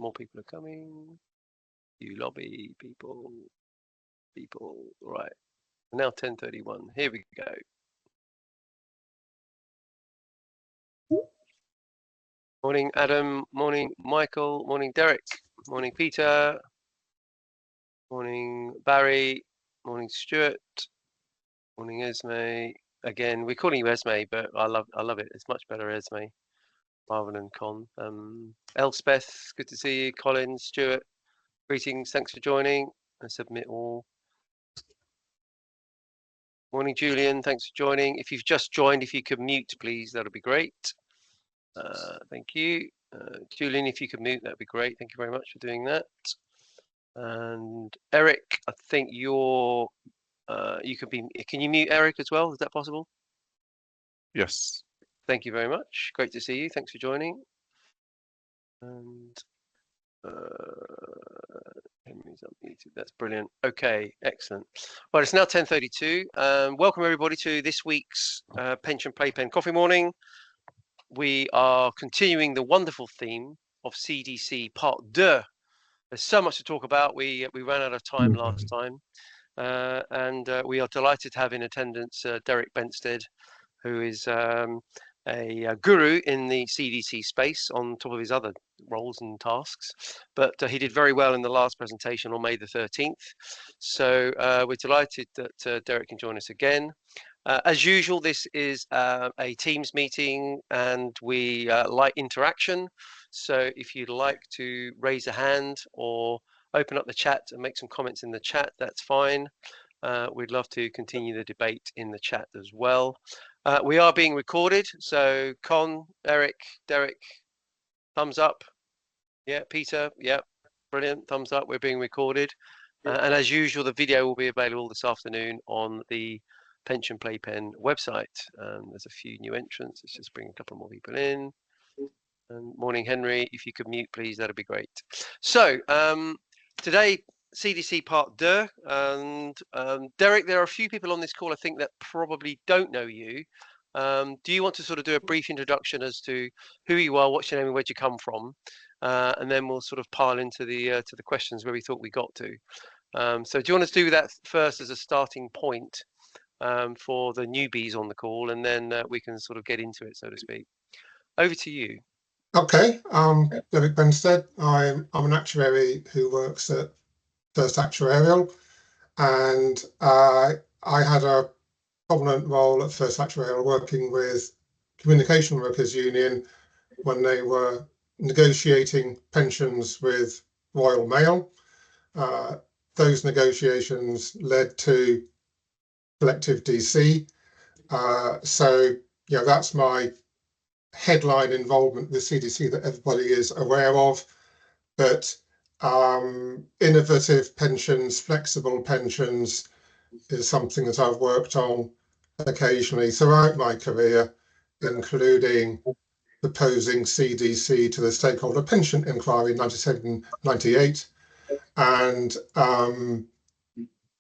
More people are coming. You lobby people. Right. Now 10:31. Here we go. Morning, Adam. Morning, Michael. Morning, Derek. Morning, Peter. Morning, Barry. Morning, Stuart. Morning, Esme. Again, we're calling you Esme, but I love it. It's much better Esme rather than Con. Elspeth, good to see you. Colin, Stuart, greetings. Thanks for joining. I submit all. Morning, Julian. Thanks for joining. If you've just joined, if you could mute, please, that'll be great. Thank you. Julian, if you could mute, that'd be great. Thank you very much for doing that. And Eric, I think you're, you could be, can you mute Eric as well? Is that possible? Yes. Thank you very much. Great to see you. Thanks for joining. And Henry's unmuted. That's brilliant. Okay, excellent. Well, it's now 10:32. Welcome everybody to this week's Pension Playpen Coffee Morning. We are continuing the wonderful theme of CDC Part Deux. There's so much to talk about. We ran out of time last time, and we are delighted to have in attendance Derek Benstead, who is a guru in the CDC space on top of his other roles and tasks. But he did very well in the last presentation on May the 13th. So we're delighted that Derek can join us again. As usual, this is a Teams meeting and we like interaction. So if you'd like to raise a hand or open up the chat and make some comments in the chat, that's fine. We'd love to continue the debate in the chat as well. We are being recorded, so Con, Eric, Derek, thumbs up. Yeah, Peter, yeah, brilliant, thumbs up. We're being recorded. And as usual, the video will be available this afternoon on the Pension Playpen website. There's a few new entrants. Let's just bring a couple more people in. And morning, Henry. If you could mute, please, that'd be great. So today, CDC Part Deux. And Derek, there are a few people on this call, I think, that probably don't know you. Do you want to sort of do a brief introduction as to who you are, what's your name, and where'd you come from? And then we'll sort of pile into the questions where we thought we got to. So do you want to do that first as a starting point for the newbies on the call, and then we can sort of get into it, so to speak. Over to you. Okay, Derek Benstead. I'm an actuary who works at First Actuarial, and I had a prominent role at First Actuarial working with Communication Workers Union when they were negotiating pensions with Royal Mail. Those negotiations led to collective DC. So yeah, that's my headline involvement with CDC that everybody is aware of. But innovative pensions, flexible pensions is something that I've worked on occasionally throughout my career, including proposing CDC to the Stakeholder Pension Inquiry in 1997-98 and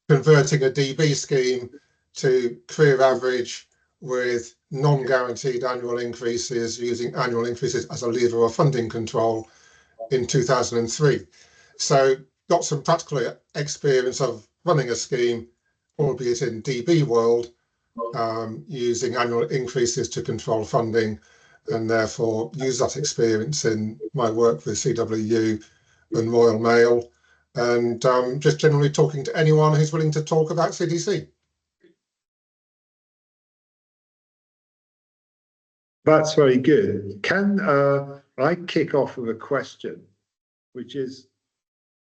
converting a DB scheme to career average with non-guaranteed annual increases, using annual increases as a lever of funding control in 2003. So got some practical experience of running a scheme, albeit in DB world, using annual increases to control funding, and therefore use that experience in my work with CWU and Royal Mail, and just generally talking to anyone who's willing to talk about CDC. That's very good. Can I kick off with a question, which is,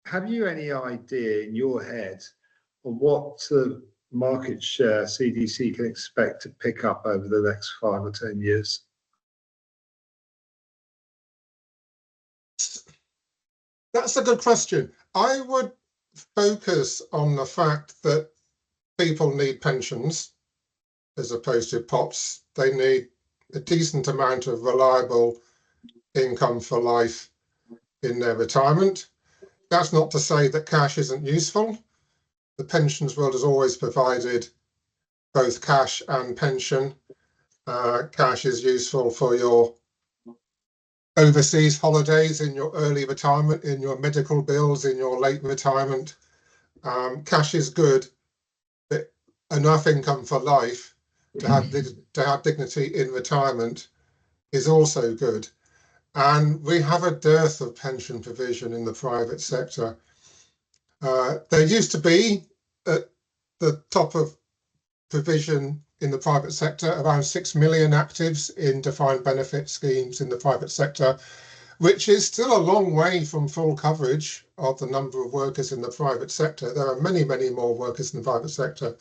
have you any idea in your head on what market share CDC can expect to pick up over the next 5 or 10 years? That's a good question. I would focus on the fact that people need pensions as opposed to POPs. They need a decent amount of reliable income for life in their retirement. That's not to say that cash isn't useful. The pensions world has always provided both cash and pension. Cash is useful for your overseas holidays, in your early retirement, in your medical bills, in your late retirement. Cash is good, but enough income for life to have dignity in retirement is also good. And we have a dearth of pension provision in the private sector. There used to be at the top of provision in the private sector around 6 million actives in defined benefit schemes in the private sector, which is still a long way from full coverage of the number of workers in the private sector. There are many, many more workers in the private sector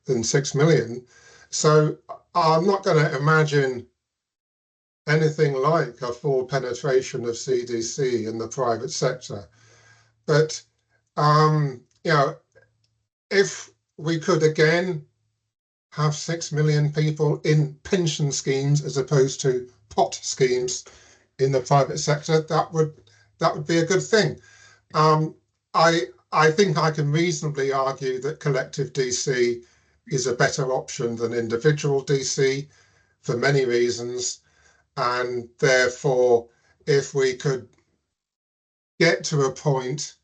than 6 million. So I'm not going to imagine anything like a full penetration of CDC in the private sector. But, if we could again have 6 million people in pension schemes as opposed to pot schemes in the private sector, that would be a good thing. I think I can reasonably argue that collective DC is a better option than individual DC for many reasons, and therefore, if we could get to a point,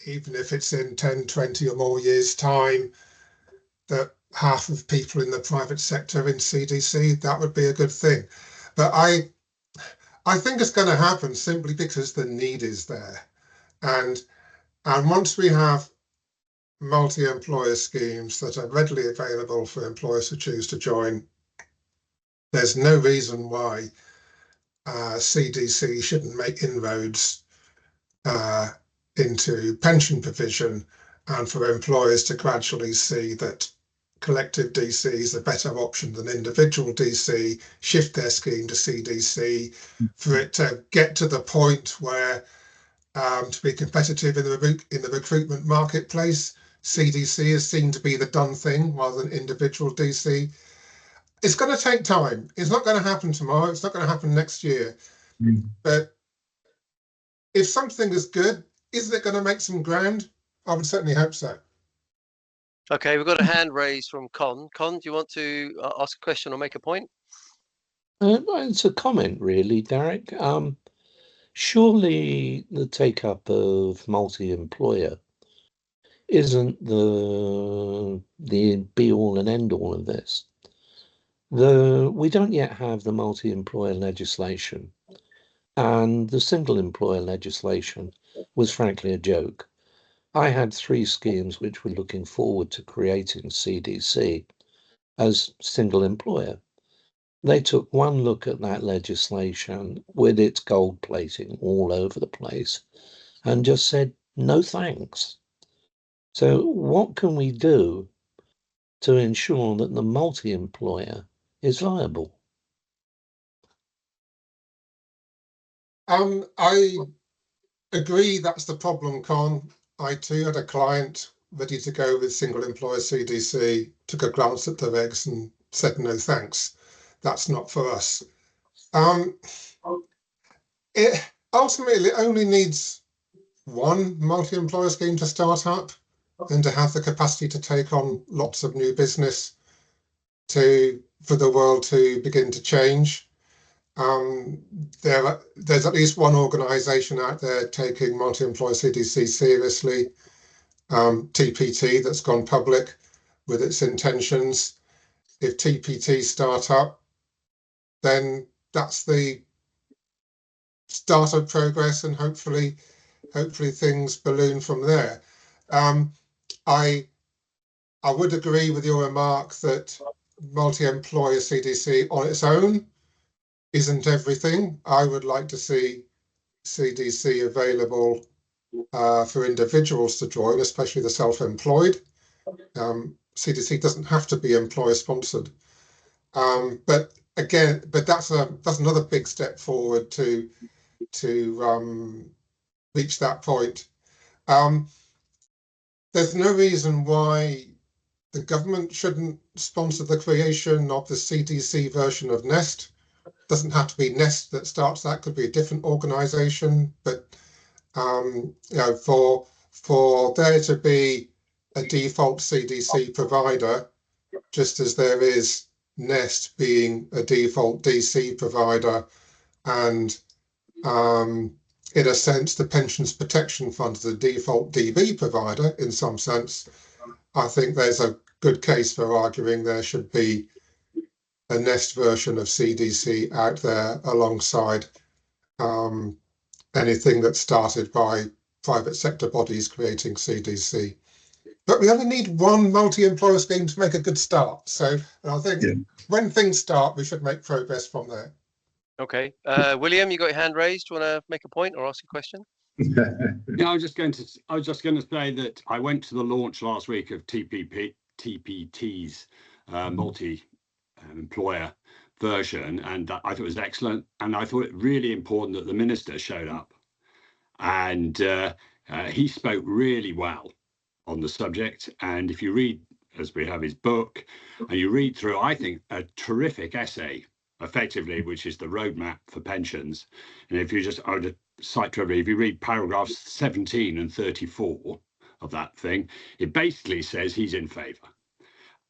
even if it's in 10, 20 or more years' time, that half of people in the private sector in CDC, that would be a good thing. But I think it's going to happen simply because the need is there. And once we have multi-employer schemes that are readily available for employers who choose to join, there's no reason why CDC shouldn't make inroads into pension provision, and for employers to gradually see that collective DC is a better option than individual DC, shift their scheme to CDC, for it to get to the point where, to be competitive in the recruitment marketplace, CDC is seen to be the done thing rather than individual DC. It's going to take time. It's not going to happen tomorrow. It's not going to happen next year. But if something is good, isn't it going to make some ground? I would certainly hope so. Okay, we've got a hand raised from Con. Con, do you want to ask a question or make a point? It's a comment, really, Derek. Surely the take-up of multi-employer isn't the be-all and end-all of this. We don't yet have the multi-employer legislation, and the single-employer legislation was frankly a joke. I had 3 schemes which were looking forward to creating CDC as single employer. They took one look at that legislation with its gold plating all over the place and just said, no thanks. So what can we do to ensure that the multi-employer is viable? I agree that's the problem, Con. I too had a client ready to go with single employer CDC, took a glance at the regs and said, no thanks, that's not for us. It ultimately only needs one multi-employer scheme to start up and to have the capacity to take on lots of new business for the world to begin to change. There's at least one organisation out there taking multi-employer CDC seriously, TPT, that's gone public with its intentions. If TPT start up, then that's the start of progress, and hopefully things balloon from there. I would agree with your remark that multi-employer CDC on its own isn't everything. I would like to see CDC available for individuals to join, especially the self-employed. CDC doesn't have to be employer-sponsored, but that's another big step forward to reach that point. There's no reason why the government shouldn't sponsor the creation of the CDC version of Nest. Doesn't have to be Nest that starts that, could be a different organisation, but for there to be a default CDC provider, just as there is Nest being a default DC provider, and in a sense, the Pensions Protection Fund is a default DB provider in some sense. I think there's a good case for arguing there should be a Nest version of CDC out there alongside anything that's started by private sector bodies creating CDC. But we only need one multi-employer scheme to make a good start. So I think when things start, we should make progress from there. Okay. William, you got your hand raised. Do you want to make a point or ask a question? Yeah, I was just going to say that I went to the launch last week of TPT's multi-employer version, and I thought it was excellent. And I thought it really important that the minister showed up, and he spoke really well on the subject. And if you read, as we have his book, and you read through, I think, a terrific essay, effectively, which is the roadmap for pensions. And if you just, I would cite to everybody, if you read paragraphs 17 and 34 of that thing, it basically says he's in favour.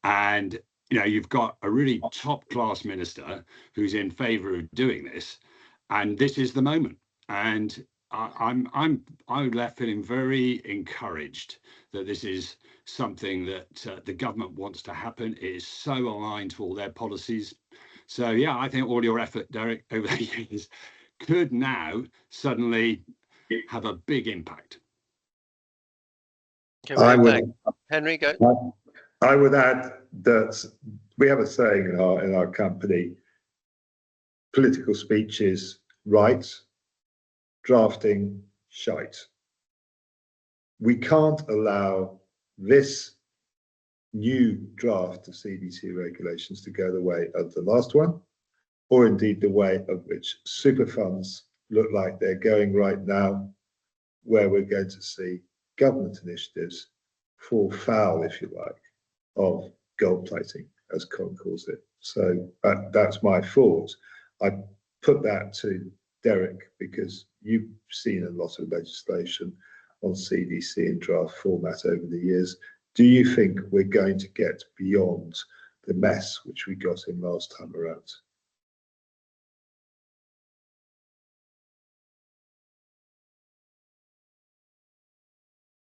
And you know, you've got a really top class minister who's in favour of doing this, and this is the moment. And I'm left feeling very encouraged that this is something that the government wants to happen. It is so aligned to all their policies. So yeah, I think all your effort, Derek, over the years could now suddenly have a big impact. Okay, Henry, go. I would add that we have a saying in our company: political speech is right, drafting shite. We can't allow this new draft of CDC regulations to go the way of the last one, or indeed the way of which super funds look like they're going right now, where we're going to see government initiatives fall foul, if you like, of gold plating, as Con calls it. So that's my thought. I put that to Derek because you've seen a lot of legislation on CDC in draft format over the years. Do you think we're going to get beyond the mess which we got in last time around?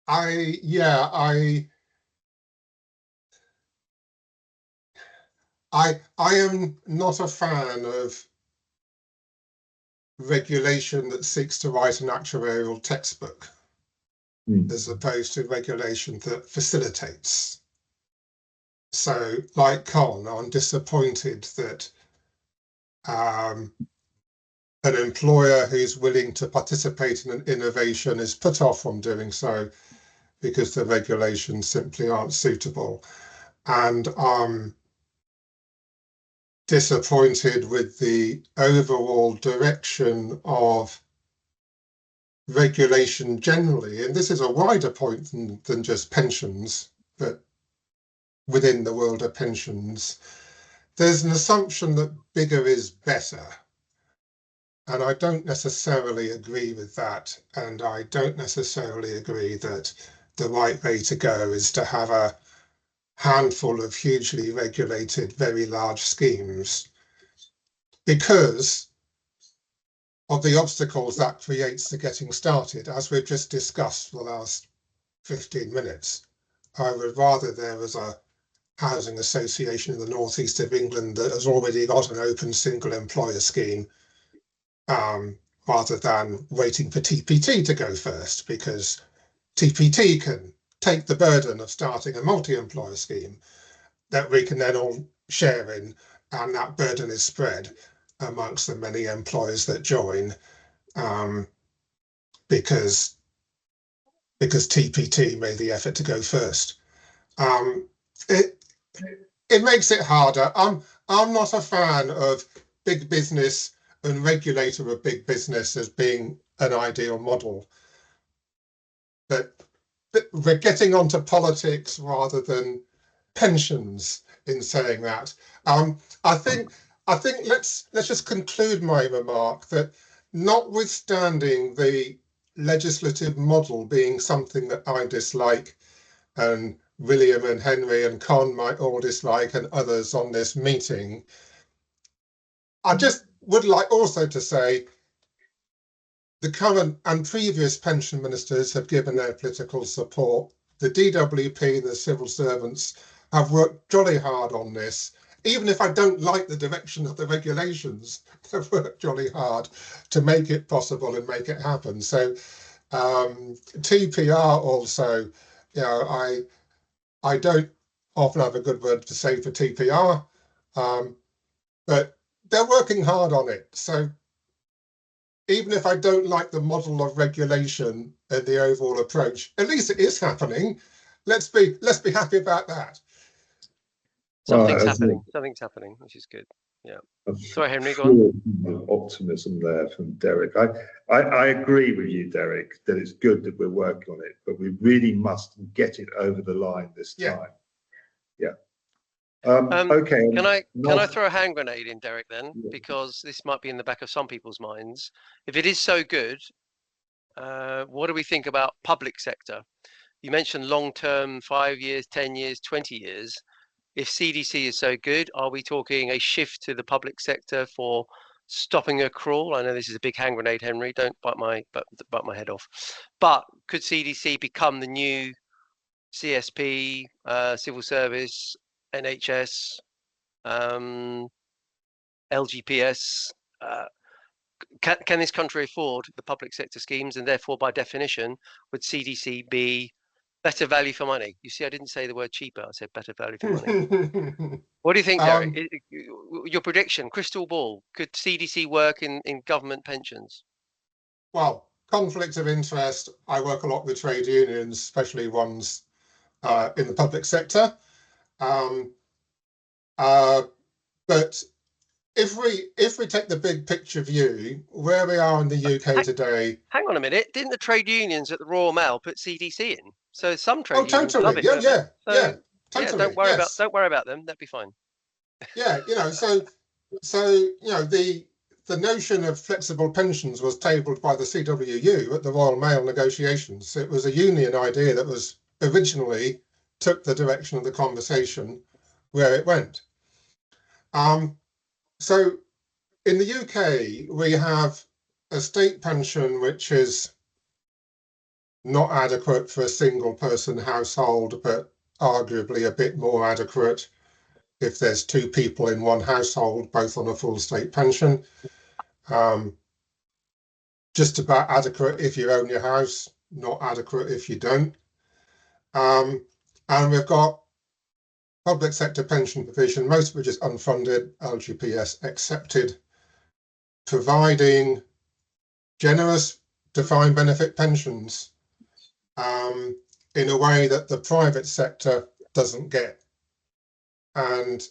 I am not a fan of regulation that seeks to write an actuarial textbook as opposed to regulation that facilitates. So, like Con, I'm disappointed that an employer who's willing to participate in an innovation is put off from doing so because the regulations simply aren't suitable. And I'm disappointed with the overall direction of regulation generally. And this is a wider point than just pensions, but within the world of pensions, there's an assumption that bigger is better. And I don't necessarily agree with that. And I don't necessarily agree that the right way to go is to have a handful of hugely regulated, very large schemes, because of the obstacles that creates to getting started. As we've just discussed for the last 15 minutes, I would rather there was a housing association in the northeast of England that has already got an open single employer scheme, rather than waiting for TPT to go first, because TPT can take the burden of starting a multi-employer scheme that we can then all share in, and that burden is spread amongst the many employers that join, because TPT made the effort to go first. It makes it harder. I'm not a fan of big business and regulator of big business as being an ideal model, but we're getting onto politics rather than pensions in saying that. I think let's just conclude my remark that, notwithstanding the legislative model being something that I dislike, and William and Henry and Con might all dislike, and others on this meeting, I just would like also to say the current and previous pension ministers have given their political support. The DWP and the civil servants have worked jolly hard on this. Even if I don't like the direction of the regulations, they've worked jolly hard to make it possible and make it happen. So TPR also, you know, I don't often have a good word to say for TPR, but they're working hard on it. So even if I don't like the model of regulation and the overall approach, at least it is happening. Let's be happy about that. Something's happening, which is good. Yeah. Sorry, Henry, go on. Optimism there from Derek. I agree with you, Derek, that it's good that we're working on it, but we really must get it over the line this time. Yeah. Okay. Can I throw a hand grenade in, Derek, then? Because this might be in the back of some people's minds. If it is so good, what do we think about public sector? You mentioned long-term, 5 years, 10 years, 20 years. If CDC is so good, are we talking a shift to the public sector for stopping a crawl? I know this is a big hand grenade, Henry. Don't bite my head off. But could CDC become the new CSP, civil service, NHS, LGPS? Can this country afford the public sector schemes, and therefore, by definition, would CDC be better value for money? You see, I didn't say the word cheaper. I said better value for money. What do you think, Derek? Your prediction, crystal ball, could CDC work in government pensions? Well, conflict of interest. I work a lot with trade unions, especially ones in the public sector. But if we take the big picture view, where we are in the UK today. Hang on a minute. Didn't the trade unions at the Royal Mail put CDC in? So some trade unions totally. love it. Yeah, totally. Don't worry about them. That'd be fine. Yeah, you know, so you know, the notion of flexible pensions was tabled by the CWU at the Royal Mail negotiations. It was a union idea that was originally took the direction of the conversation where it went. So in the UK, we have a state pension which is not adequate for a single person household, but arguably a bit more adequate if there's two people in one household, both on a full state pension. Just about adequate if you own your house, not adequate if you don't. And we've got public sector pension provision, most of which is unfunded, LGPS accepted, providing generous defined benefit pensions in a way that the private sector doesn't get. And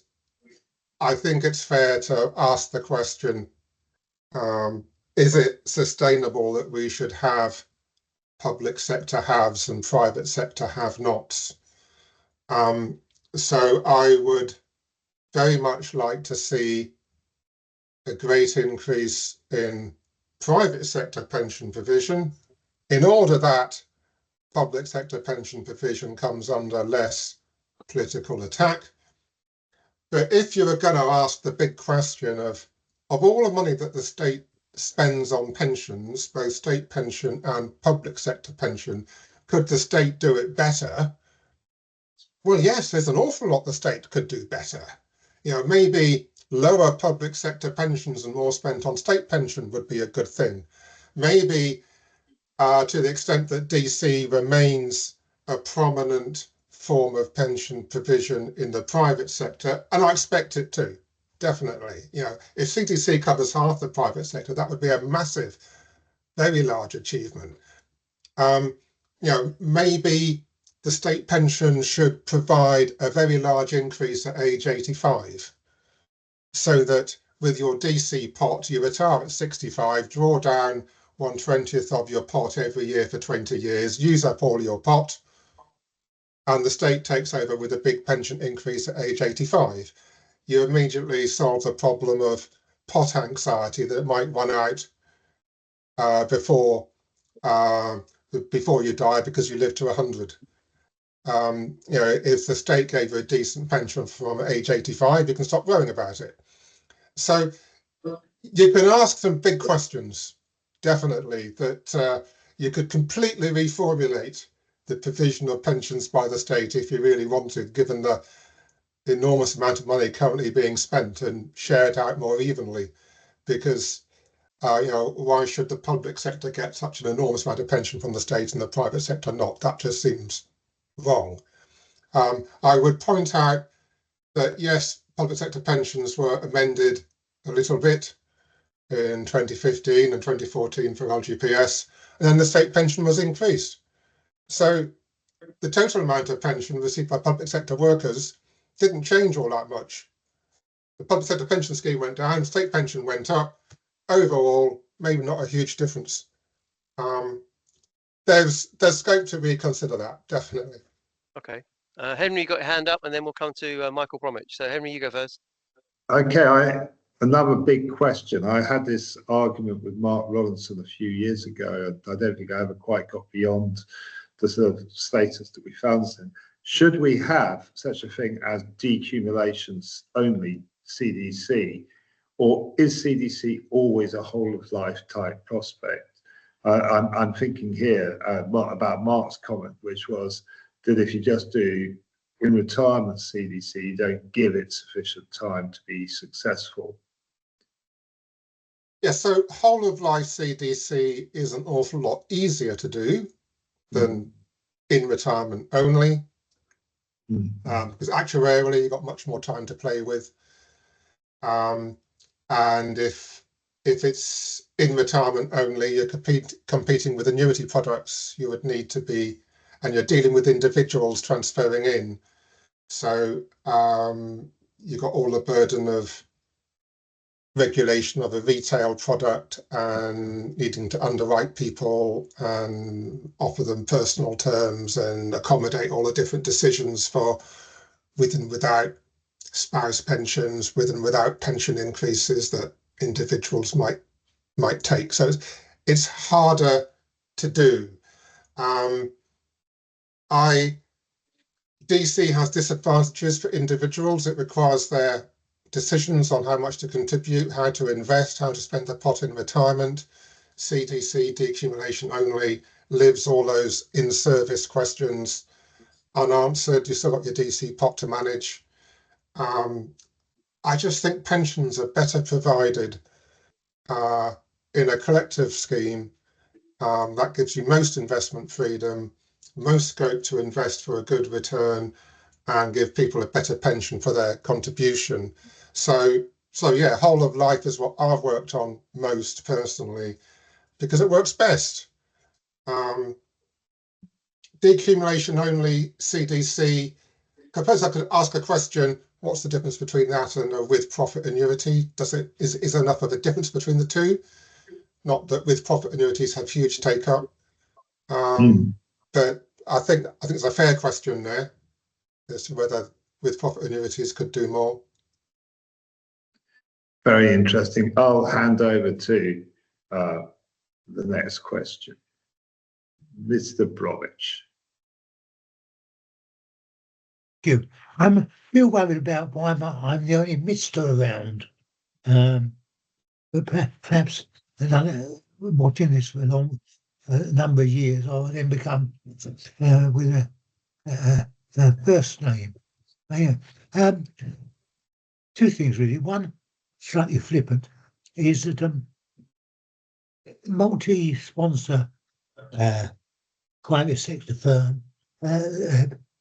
I think it's fair to ask the question, is it sustainable that we should have public sector haves and private sector have-nots? So I would very much like to see a great increase in private sector pension provision in order that public sector pension provision comes under less political attack. But if you were going to ask the big question of all the money that the state spends on pensions, both state pension and public sector pension, could the state do it better? Well, yes, there's an awful lot the state could do better. You know, maybe lower public sector pensions and more spent on state pension would be a good thing. Maybe to the extent that DC remains a prominent form of pension provision in the private sector, and I expect it to, definitely. You know, if CDC covers half the private sector, that would be a massive, very large achievement. You know, maybe the state pension should provide a very large increase at age 85, so that with your DC pot, you retire at 65, draw down 1/20th of your pot every year for 20 years, use up all your pot, and the state takes over with a big pension increase at age 85. You immediately solve the problem of pot anxiety that might run out before you die because you live to 100. You know, if the state gave you a decent pension from age 85, you can stop worrying about it. So you can ask some big questions definitely, that you could completely reformulate the provision of pensions by the state if you really wanted, given the enormous amount of money currently being spent, and shared out more evenly. Because why should the public sector get such an enormous amount of pension from the state and the private sector not? That just seems wrong. I would point out that, yes, public sector pensions were amended a little bit in 2015 and 2014 for LGPS, and then the state pension was increased. So the total amount of pension received by public sector workers didn't change all that much. The public sector pension scheme went down, state pension went up. Overall, maybe not a huge difference. There's scope to reconsider that, definitely. Okay. Henry, you got your hand up, and then we'll come to Michael Bromwich. So Henry, you go first. Okay, another big question. I had this argument with Mark Rollinson a few years ago. I don't think I ever quite got beyond the sort of status that we found in. Should we have such a thing as decumulations only CDC, or is CDC always a whole of life type prospect? I'm thinking here about Mark's comment, which was that if you just do in retirement CDC, you don't give it sufficient time to be successful. Yeah, so whole of life CDC is an awful lot easier to do than in retirement only, because actuarially you've got much more time to play with. And if it's in retirement only, you're competing with annuity products, you would need to be, and you're dealing with individuals transferring in. So you've got all the burden of regulation of a retail product and needing to underwrite people and offer them personal terms and accommodate all the different decisions for with and without spouse pensions, with and without pension increases that individuals might take. So it's harder to do. DC has disadvantages for individuals. It requires their decisions on how much to contribute, how to invest, how to spend the pot in retirement. CDC, decumulation only, leaves all those in-service questions unanswered. You still got your DC pot to manage. I just think pensions are better provided in a collective scheme that gives you most investment freedom, most scope to invest for a good return, and give people a better pension for their contribution. So yeah, whole of life is what I've worked on most personally, because it works best. Decumulation only CDC. Suppose I could ask a question: what's the difference between that and a with-profit annuity? Is there enough of a difference between the two? Not that with-profit annuities have huge take-up, but I think it's a fair question there as to whether with-profit annuities could do more. Very interesting. I'll hand over to the next question. Mr. Bromwich. Thank you. I'm a bit worried about why I'm the only Mister around. But perhaps watching this for a number of years, I'll then become with a first name. Two things really. One, slightly flippant, is that multi-sponsor private sector firm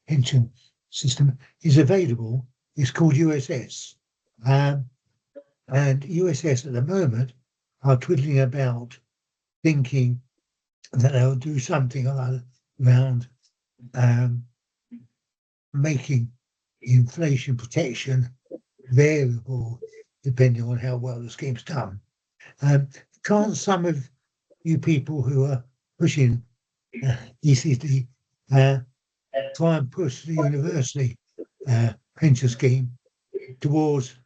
pension system is available. It's called USS. And USS at the moment are twiddling about thinking that they'll do something around making inflation protection variable depending on how well the scheme's done. Can't some of you people who are pushing ECD try and push the university pension scheme towards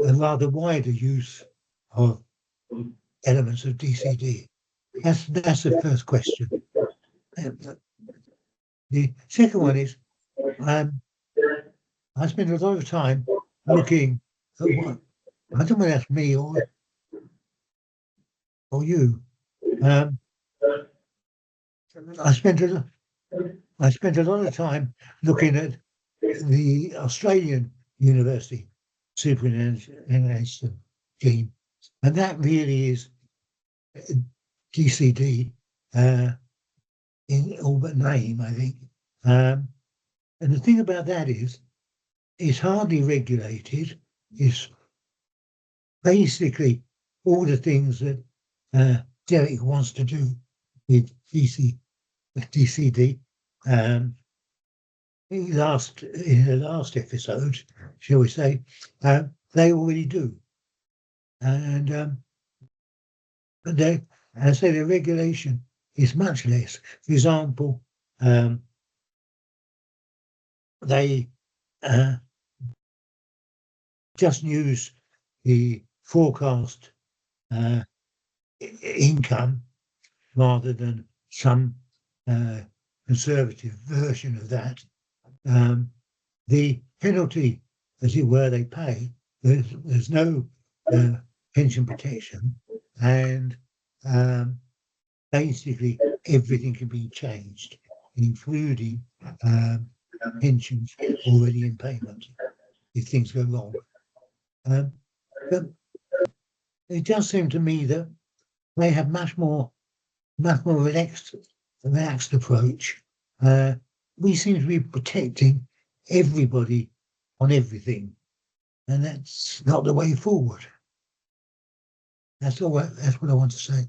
a rather wider use of elements of DCD? That's the first question. The second one is, I spend a lot of time looking at what, I don't know if that's me or you, I spent a lot of time looking at the Australian university superannuation scheme, and that really is GCD in all but name, I think. And the thing about that is, it's hardly regulated. It's basically all the things that Derek wants to do with DCD. In the last episode, shall we say, they already do. And but they, as I say, the regulation is much less. For example, they just use the forecast income rather than some conservative version of that. The penalty, as it were, they pay, there's no pension protection, and basically everything can be changed, including pensions already in payment if things go wrong. But it does seem to me that they have much more relaxed approach. We seem to be protecting everybody on everything, and that's not the way forward. That's all. That's what I want to say.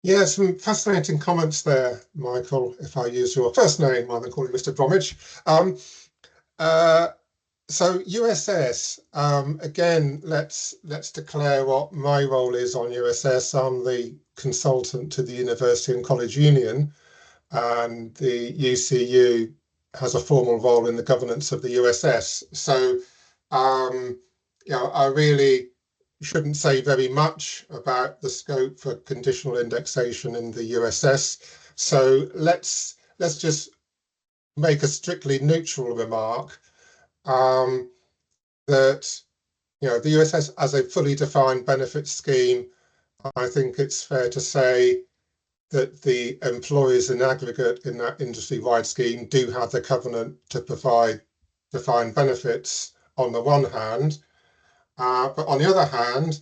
Yeah, some fascinating comments there, Michael, if I use your first name rather than calling Mr. Bromwich. So USS, again, let's declare what my role is on USS. I'm the consultant to the University and College Union, and the UCU has a formal role in the governance of the USS. So, I really shouldn't say very much about the scope for conditional indexation in the USS. So let's just make a strictly neutral remark that the USS as a fully defined benefit scheme. I think it's fair to say that the employers in aggregate in that industry-wide scheme do have the covenant to provide defined benefits on the one hand, but on the other hand,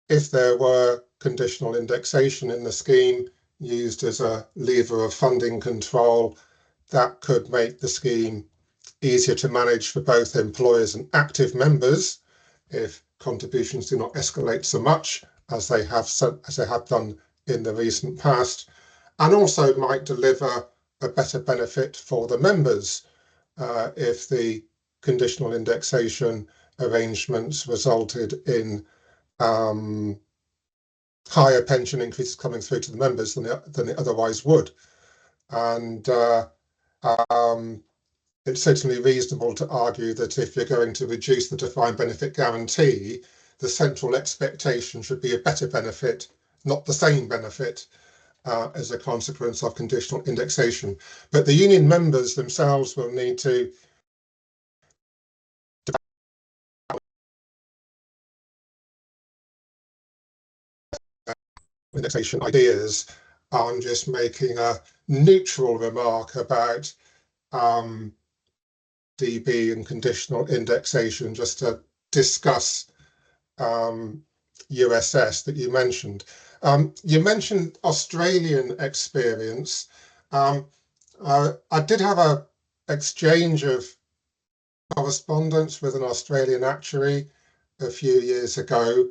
if there were conditional indexation in the scheme used as a lever of funding control, that could make the scheme easier to manage for both employers and active members if contributions do not escalate so much as they have done in the recent past, and also might deliver a better benefit for the members if the conditional indexation arrangements resulted in higher pension increases coming through to the members than it otherwise would. And it's certainly reasonable to argue that if you're going to reduce the defined benefit guarantee, the central expectation should be a better benefit, not the same benefit, as a consequence of conditional indexation. But the union members themselves will need to indexation ideas. I'm just making a neutral remark about DB and conditional indexation, just to discuss USS that you mentioned. You mentioned Australian experience. I did have an exchange of correspondence with an Australian actuary a few years ago,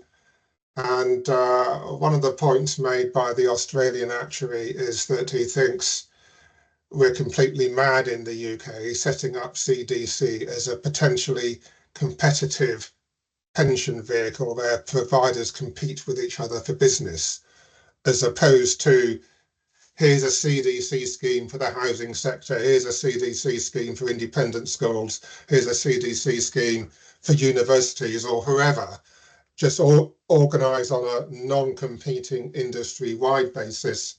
and one of the points made by the Australian actuary is that he thinks we're completely mad in the UK setting up CDC as a potentially competitive pension vehicle where providers compete with each other for business, as opposed to here's a CDC scheme for the housing sector, here's a CDC scheme for independent schools, here's a CDC scheme for universities or whoever, just organise on a non-competing industry-wide basis.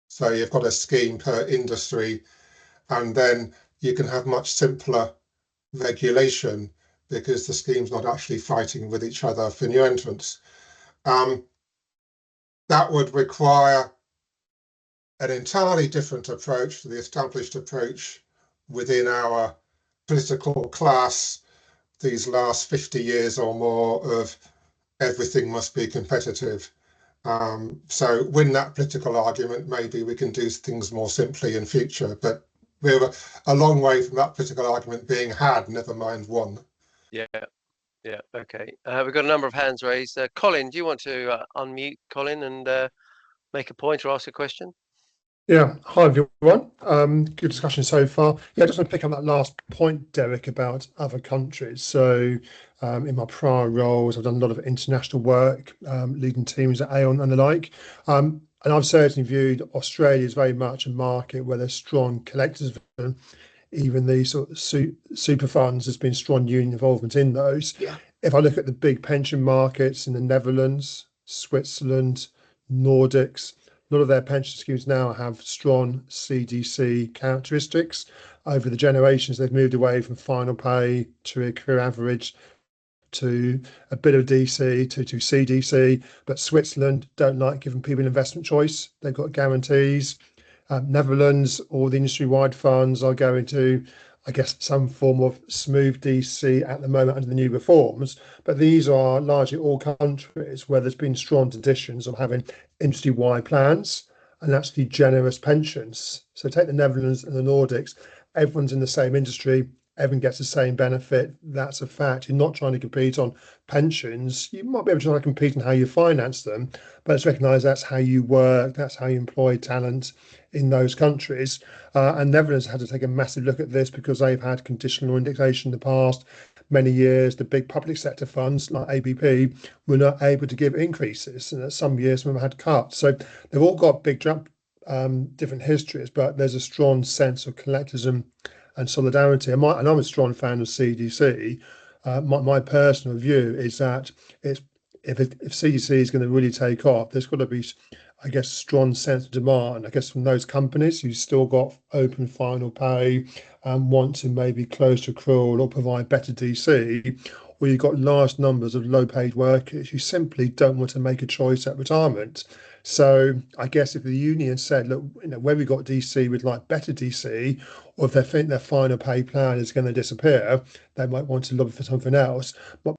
So you've got a scheme per industry, and then you can have much simpler regulation because the scheme's not actually fighting with each other for new entrants. that would require an entirely different approach to the established approach within our political class these last 50 years or more of everything must be competitive. So win that political argument, maybe we can do things more simply in future, but we're a long way from that political argument being had, never mind won. Yeah, okay. We've got a number of hands raised. Colin, do you want to unmute Colin and make a point or ask a question? Yeah, hi everyone. Good discussion so far. Yeah, I just want to pick up that last point, Derek, about other countries. So in my prior roles, I've done a lot of international work, leading teams at Aon and the like. And I've certainly viewed Australia as very much a market where there's strong collectivism. Even the sort of super funds, there's been strong union involvement in those. Yeah. If I look at the big pension markets in the Netherlands, Switzerland, Nordics, a lot of their pension schemes now have strong CDC characteristics. Over the generations, they've moved away from final pay to a career average to a bit of DC to CDC. But Switzerland don't like giving people investment choice. They've got guarantees. Netherlands, all the industry-wide funds are going to, I guess, some form of smooth DC at the moment under the new reforms. But these are largely all countries where there's been strong traditions of having industry-wide plans and actually generous pensions. So take the Netherlands and the Nordics, everyone's in the same industry, everyone gets the same benefit. That's a fact. You're not trying to compete on pensions. You might be able to try to compete on how you finance them, but it's recognised that's how you work, that's how you employ talent in those countries. And Netherlands had to take a massive look at this because they've had conditional indexation in the past many years. The big public sector funds like ABP were not able to give increases, and some years some had cuts. So they've all got big different histories, but there's a strong sense of collectivism and solidarity. And I'm a strong fan of CDC. My personal view is that if CDC is going to really take off, there's got to be, I guess, strong sense of demand, I guess, from those companies who still got open final pay and want to maybe close to accrual or provide better DC, or you've got large numbers of low paid workers who simply don't want to make a choice at retirement. So I guess if the union said, look, where we got DC, we'd like better DC, or if they think their final pay plan is going to disappear, they might want to lobby for something else. But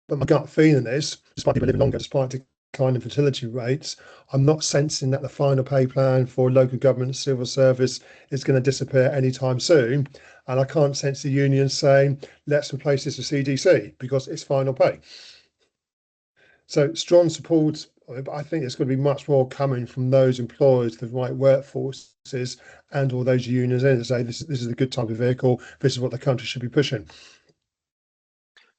my gut feeling is, despite people living longer, despite declining fertility rates, I'm not sensing that the final pay plan for local government and civil service is going to disappear anytime soon. And I can't sense the union saying, let's replace this with CDC because it's final pay. So strong support, but I think it's going to be much more coming from those employers, the right workforces, and all those unions in to say this is a good type of vehicle. This is what the country should be pushing.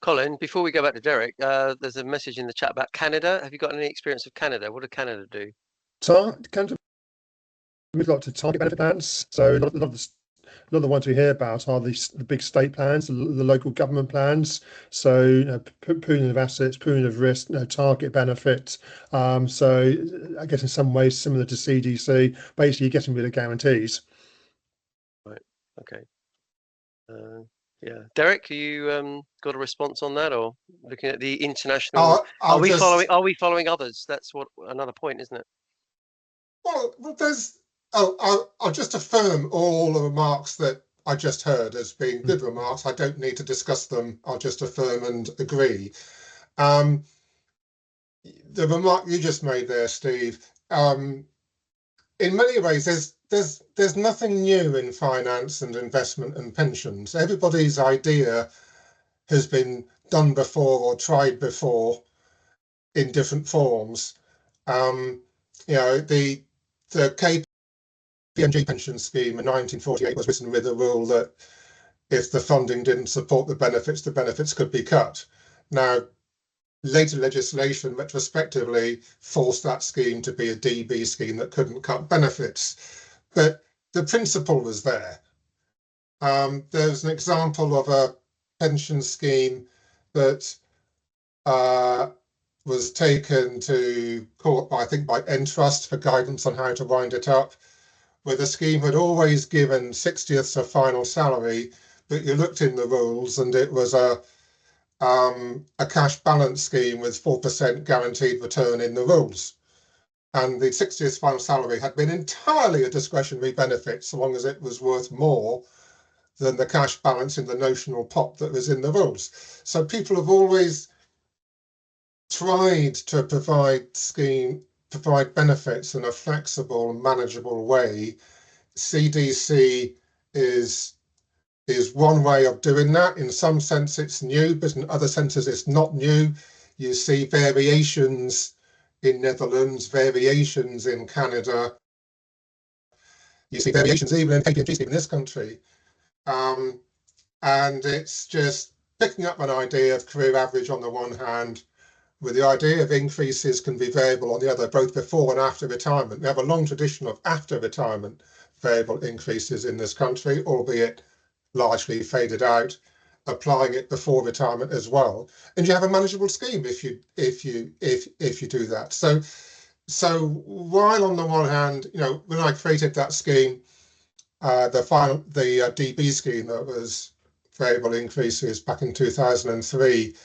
Colin, before we go back to Derek, there's a message in the chat about Canada. Have you got any experience of Canada? What did Canada do? Canada with lots of target benefit plans. So a lot of the ones we hear about are the big state plans, the local government plans. So pooling of assets, pooling of risk, target benefits. So I guess in some ways similar to CDC, basically you're getting rid of guarantees. Right. Okay. Yeah, Derek, you got a response on that, or looking at the international? Are we following others? That's what another point, isn't it? Well, there's. I'll just affirm all the remarks that I just heard as being good remarks. I don't need to discuss them. I'll just affirm and agree. The remark you just made there, Steve. In many ways, there's nothing new in finance and investment and pensions. Everybody's idea has been done before or tried before in different forms. The KPMG pension scheme in 1948 was written with a rule that if the funding didn't support the benefits could be cut. Now, later legislation retrospectively forced that scheme to be a DB scheme that couldn't cut benefits. But the principle was there. There's an example of a pension scheme that was taken to court, I think, by Entrust for guidance on how to wind it up, where the scheme had always given 60ths of final salary, but you looked in the rules and it was a cash balance scheme with 4% guaranteed return in the rules. and the 60th final salary had been entirely a discretionary benefit, so long as it was worth more than the cash balance in the notional pot that was in the rules. So people have always tried to provide benefits in a flexible, manageable way. CDC is one way of doing that. In some sense, it's new, but in other senses, it's not new. You see variations in Netherlands, variations in Canada. You see variations even in KPMG in this country. And it's just picking up an idea of career average on the one hand, with the idea of increases can be variable on the other, both before and after retirement. We have a long tradition of after retirement variable increases in this country, albeit largely faded out, applying it before retirement as well. And you have a manageable scheme if you do that. So while on the one hand, when I created that scheme, the DB scheme that was variable increases back in 2003,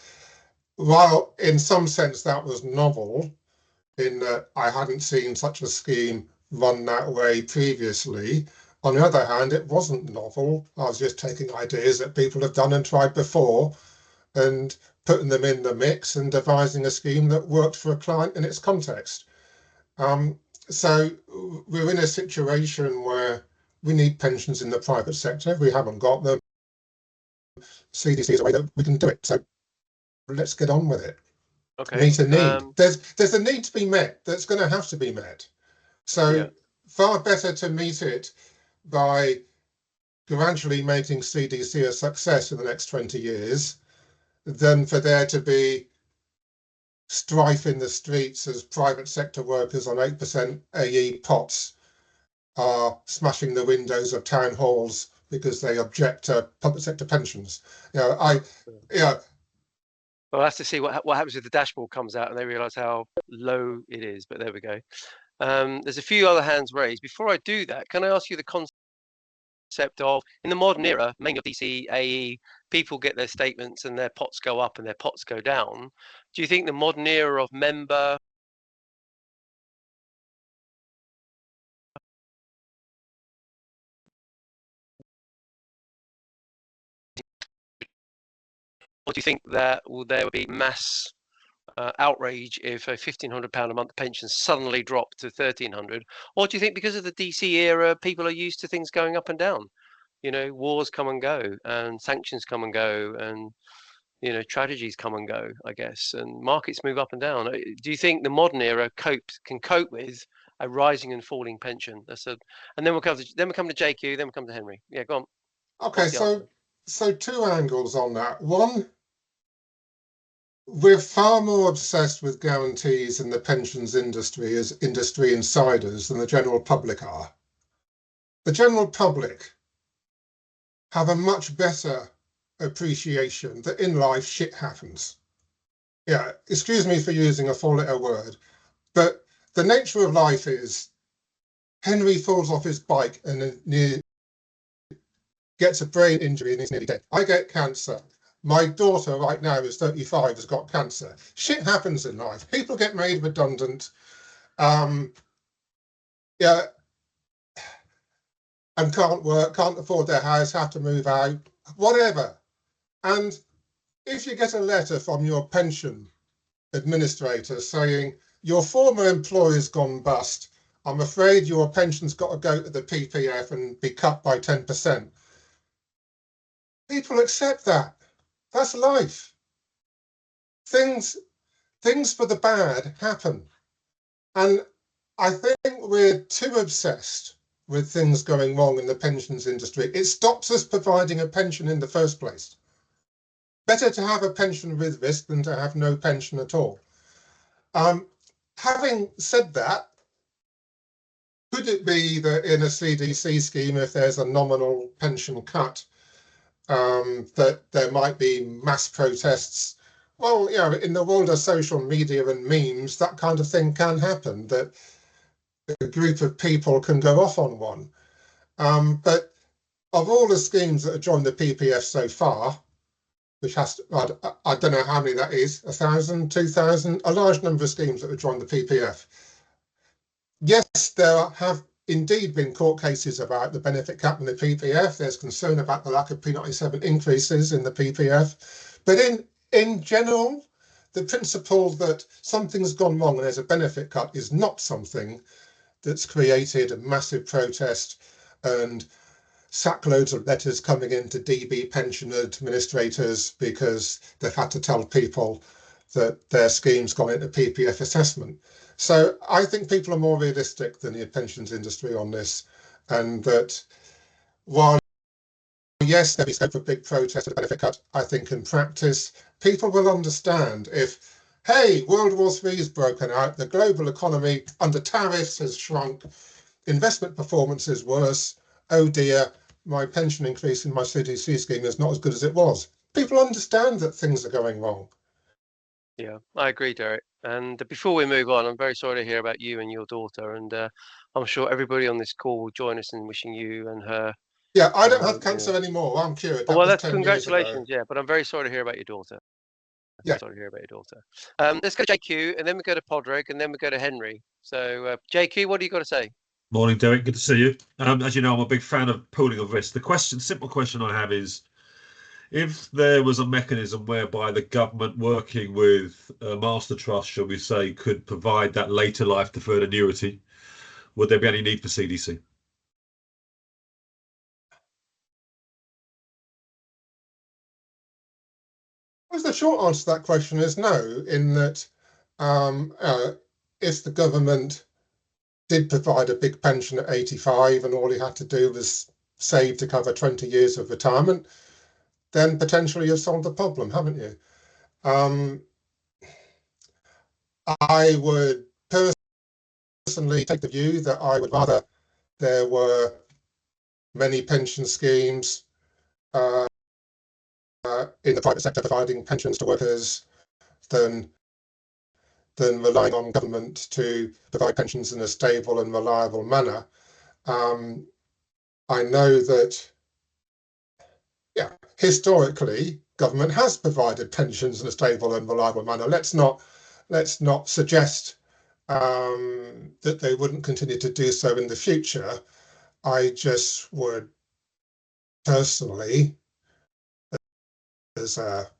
while in some sense that was novel, in that I hadn't seen such a scheme run that way previously, on the other hand, it wasn't novel. I was just taking ideas that people have done and tried before and putting them in the mix and devising a scheme that worked for a client in its context. So we're in a situation where we need pensions in the private sector. We haven't got them. CDC is a way that we can do it. So let's get on with it. Okay. Meet a need. There's a need to be met that's going to have to be met. So far better to meet it by gradually making CDC a success in the next 20 years than for there to be strife in the streets as private sector workers on 8% AE pots are smashing the windows of town halls because they object to public sector pensions. We'll have to see what happens if the dashboard comes out and they realise how low it is. But there we go. There's a few other hands raised. Before I do that, can I ask you the concept of, in the modern era, mainly of DC, AE, people get their statements and their pots go up and their pots go down. Do you think the modern era of member or do you think that there will be mass outrage if a £1,500 a month pension suddenly dropped to £1,300? Or do you think because of the DC era, people are used to things going up and down? Wars come and go, and sanctions come and go, and tragedies come and go, I guess, and markets move up and down. Do you think the modern era can cope with a rising and falling pension? And then we'll come to JQ, then we'll come to Henry. Yeah, go on. Okay, so two angles on that. One, we're far more obsessed with guarantees in the pensions industry as industry insiders than the general public are. The general public have a much better appreciation that in life shit happens. Yeah, excuse me for using a four-letter word, but the nature of life is Henry falls off his bike and gets a brain injury and he's nearly dead. I get cancer. My daughter right now is 35, has got cancer. Shit happens in life. People get made redundant. And can't work, can't afford their house, have to move out, whatever. And if you get a letter from your pension administrator saying your former employer's gone bust, I'm afraid your pension's got to go to the PPF and be cut by 10%. People accept that. That's life. Things for the bad happen. And I think we're too obsessed with things going wrong in the pensions industry. It stops us providing a pension in the first place. Better to have a pension with risk than to have no pension at all. Having said that, could it be that in a CDC scheme, if there's a nominal pension cut, that there might be mass protests? Well, in the world of social media and memes, that kind of thing can happen, that a group of people can go off on one. But of all the schemes that have joined the PPF so far, which has to, I don't know how many that is, 1,000, 2,000, a large number of schemes that have joined the PPF. yes, there have indeed been court cases about the benefit cap and the PPF. There's concern about the lack of P97 increases in the PPF. But in general, the principle that something's gone wrong and there's a benefit cut is not something that's created a massive protest and sackloads of letters coming into DB pension administrators because they've had to tell people that their scheme's gone into PPF assessment. So I think people are more realistic than the pensions industry on this, and that while yes, there'll be scope for big protest and benefit cut, I think in practice people will understand if, hey, World War III is broken out, the global economy under tariffs has shrunk, investment performance is worse, oh dear, my pension increase in my CDC scheme is not as good as it was. People understand that things are going wrong. Yeah, I agree, Derek. And before we move on, I'm very sorry to hear about you and your daughter. And I'm sure everybody on this call will join us in wishing you and her. Yeah, I don't have cancer anymore. I'm cured. Oh, well, that's 10 years ago. congratulations. Yeah, but I'm very sorry to hear about your daughter. Yeah. Sorry to hear about your daughter. Let's go to JQ, and then we go to Podrick, and then we go to Henry. So, JQ, what do you got to say? Morning, Derek. Good to see you. As you know, I'm a big fan of pooling of risk. Simple question I have is, if there was a mechanism whereby the government working with a master trust, shall we say, could provide that later life deferred annuity, would there be any need for CDC? Well, the short answer to that question is no, in that if the government did provide a big pension at 85 and all you had to do was save to cover 20 years of retirement, then potentially you've solved the problem, haven't you? I would personally take the view that I would rather there were many pension schemes in the private sector providing pensions to workers than relying on government to provide pensions in a stable and reliable manner. I know that, yeah, historically, government has provided pensions in a stable and reliable manner. Let's not suggest that they wouldn't continue to do so in the future. I just would personally, as a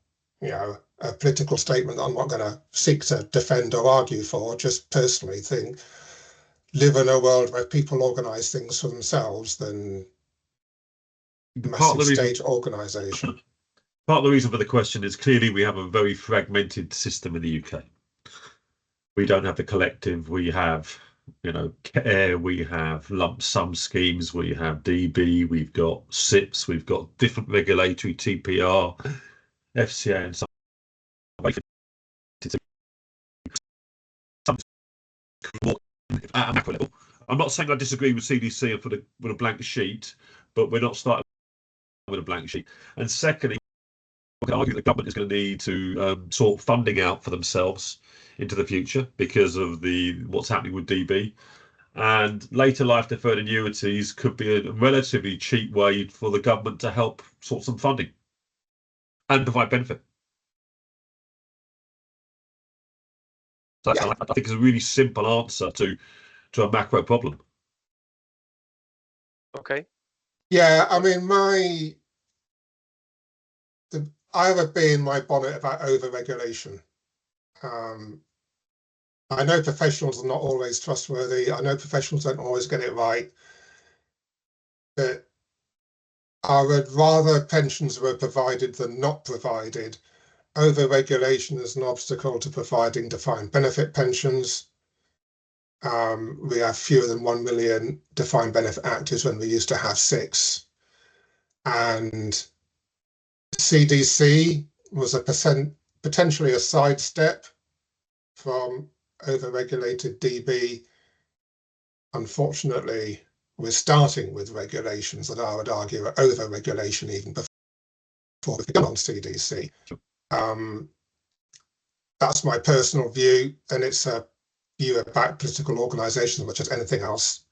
political statement I'm not going to seek to defend or argue for, just personally think, live in a world where people organise things for themselves than massive state organisation. Part of the reason for the question is clearly we have a very fragmented system in the UK. We don't have the collective. We have, care. We have lump sum schemes. We have DB. We've got SIPs. We've got different regulatory TPR, FCA, and some. At a macro level, I'm not saying I disagree with CDC and put a blank sheet, but we're not starting with a blank sheet. And secondly, I can argue the government is going to need to sort funding out for themselves into the future because of what's happening with DB, and later life deferred annuities could be a relatively cheap way for the government to help sort some funding and provide benefit. So I think it's a really simple answer to a macro problem. Okay. Yeah, I mean, I have a bee in my bonnet about over-regulation. I know professionals are not always trustworthy. I know professionals don't always get it right. But I would rather pensions were provided than not provided. Over-regulation is an obstacle to providing defined benefit pensions. We have fewer than 1 million defined benefit actors when we used to have 6. And CDC was potentially a sidestep from over-regulated DB. Unfortunately, we're starting with regulations that I would argue are over-regulation even before we began on CDC. That's my personal view, and it's a view about political organisation as much as anything else.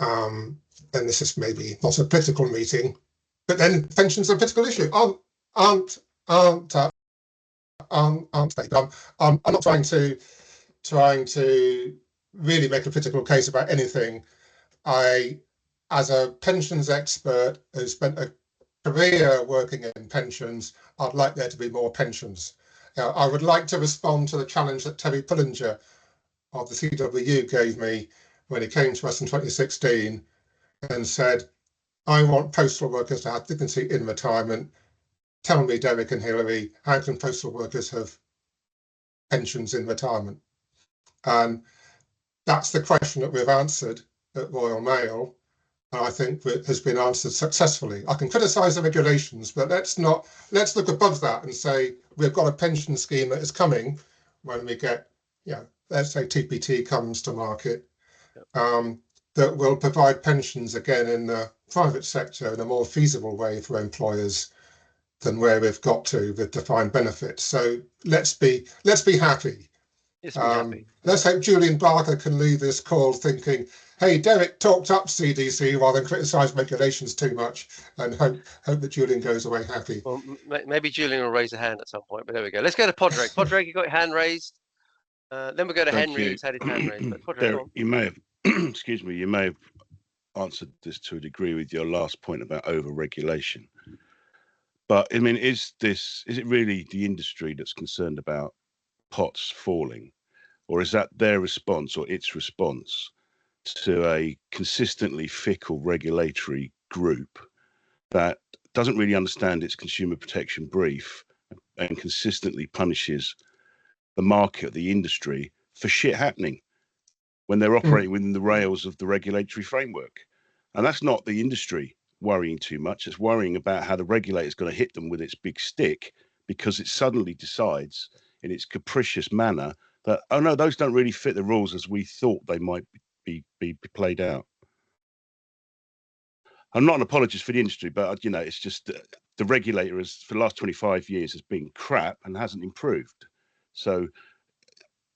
And this is maybe not a political meeting, but then pensions are a political issue. Aren't they? I'm not trying to really make a political case about anything, as a pensions expert who spent a career working in pensions, I'd like there to be more pensions. I would like to respond to the challenge that Terry Pullinger of the CWU gave me when he came to us in 2016 and said, I want postal workers to have dignity in retirement. Tell me, Derek and Hilary, how can postal workers have pensions in retirement? And that's the question that we've answered at Royal Mail, and I think it has been answered successfully. I can criticise the regulations, but let's look above that and say we've got a pension scheme that is coming when we get, let's say TPT comes to market, that will provide pensions again in the private sector in a more feasible way for employers than where we've got to with defined benefits. So let's be happy. Let's hope Julian Barker can leave this call thinking, hey, Derek talked up CDC rather than criticise regulations too much, and hope that Julian goes away happy. Well, maybe Julian will raise a hand at some point, but there we go. Let's go to Podrick. Podrick, you got your hand raised. Then we'll go to Thank Henry, you. who's had his hand raised. But Podrick, Derek, go on. you may have, excuse me, you may have answered this to a degree with your last point about over-regulation. But I mean, is it really the industry that's concerned about pots falling, or is that their response or its response to a consistently fickle regulatory group that doesn't really understand its consumer protection brief and consistently punishes the market, the industry, for shit happening when they're operating within the rails of the regulatory framework? And that's not the industry worrying too much. It's worrying about how the regulator is going to hit them with its big stick because it suddenly decides in its capricious manner that, oh no, those don't really fit the rules as we thought they might be played out. I'm not an apologist for the industry, but it's just the regulator has, for the last 25 years, has been crap and hasn't improved. So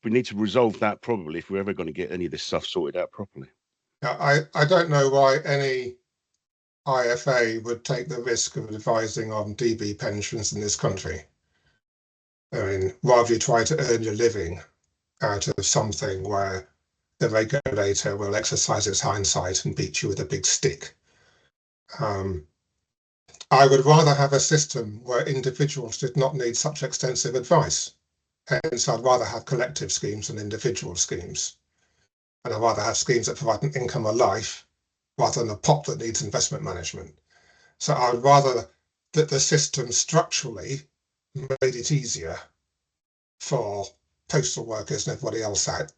we need to resolve that probably if we're ever going to get any of this stuff sorted out properly. I don't know why any IFA would take the risk of advising on DB pensions in this country. I mean, rather you try to earn your living out of something where the regulator will exercise its hindsight and beat you with a big stick. I would rather have a system where individuals did not need such extensive advice. Hence, I'd rather have collective schemes than individual schemes. And I'd rather have schemes that provide an income or life rather than a pot that needs investment management. So I'd rather that the system structurally made it easier for postal workers and everybody else out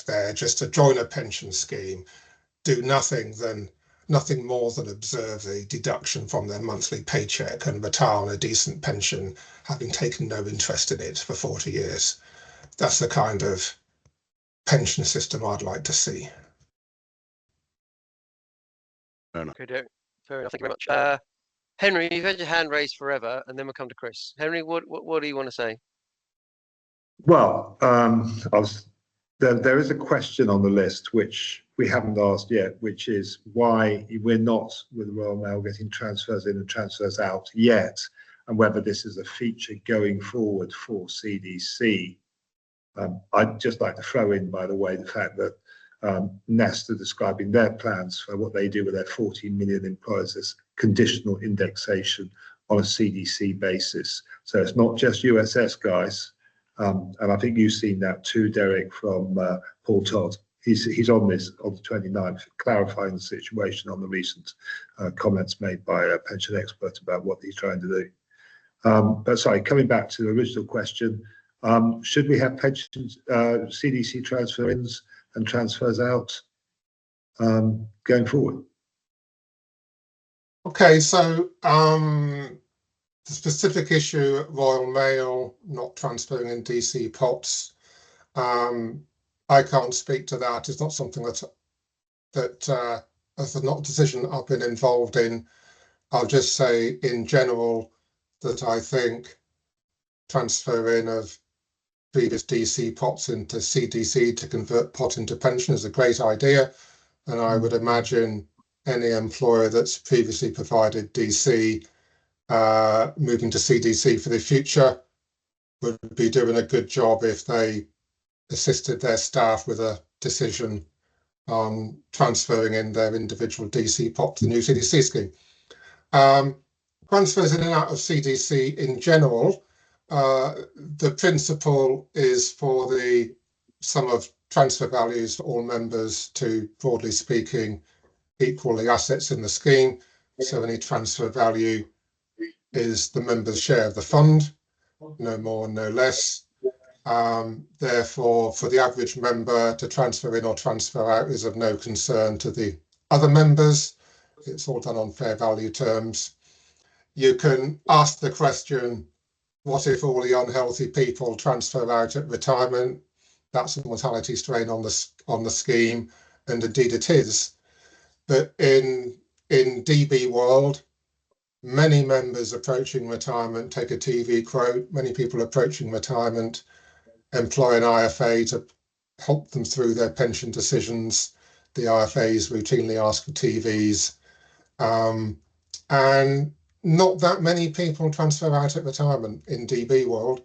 there just to join a pension scheme, do nothing more than observe the deduction from their monthly paycheck and retire on a decent pension, having taken no interest in it for 40 years. That's the kind of pension system I'd like to see. Okay, Derek. Fair enough. Thank you very much. Henry, you've had your hand raised forever, and then we'll come to Chris. Henry, what do you want to say? Well, there is a question on the list which we haven't asked yet, which is why we're not with the Royal Mail getting transfers in and transfers out yet, and whether this is a feature going forward for CDC. I'd just like to throw in, by the way, the fact that Nest are describing their plans for what they do with their 14 million employers as conditional indexation on a CDC basis. So it's not just USS, guys. And I think you've seen that too, Derek, from Paul Todd. He's on this on the 29th, clarifying the situation on the recent comments made by a pension expert about what he's trying to do. But sorry, coming back to the original question, should we have pensions, CDC transfer-ins and transfers out going forward? Okay, so the specific issue at Royal Mail not transferring in DC pots, I can't speak to that. It's not something that as not a decision I've been involved in. I'll just say in general that I think transfer in of previous DC pots into CDC to convert pot into pension is a great idea, and I would imagine any employer that's previously provided DC moving to CDC for the future would be doing a good job if they assisted their staff with a decision on transferring in their individual DC pot to the new CDC scheme. Transfers in and out of CDC in general, the principle is for the sum of transfer values for all members to, broadly speaking, equal the assets in the scheme. So any transfer value is the member's share of the fund, no more, no less. Therefore, for the average member to transfer in or transfer out is of no concern to the other members. It's all done on fair value terms. You can ask the question, what if all the unhealthy people transfer out at retirement? That's a mortality strain on the scheme, and indeed it is. But in DB world, many members approaching retirement take a TV quote. Many people approaching retirement employ an IFA to help them through their pension decisions. The IFAs routinely ask for TVs. And not that many people transfer out at retirement in DB world.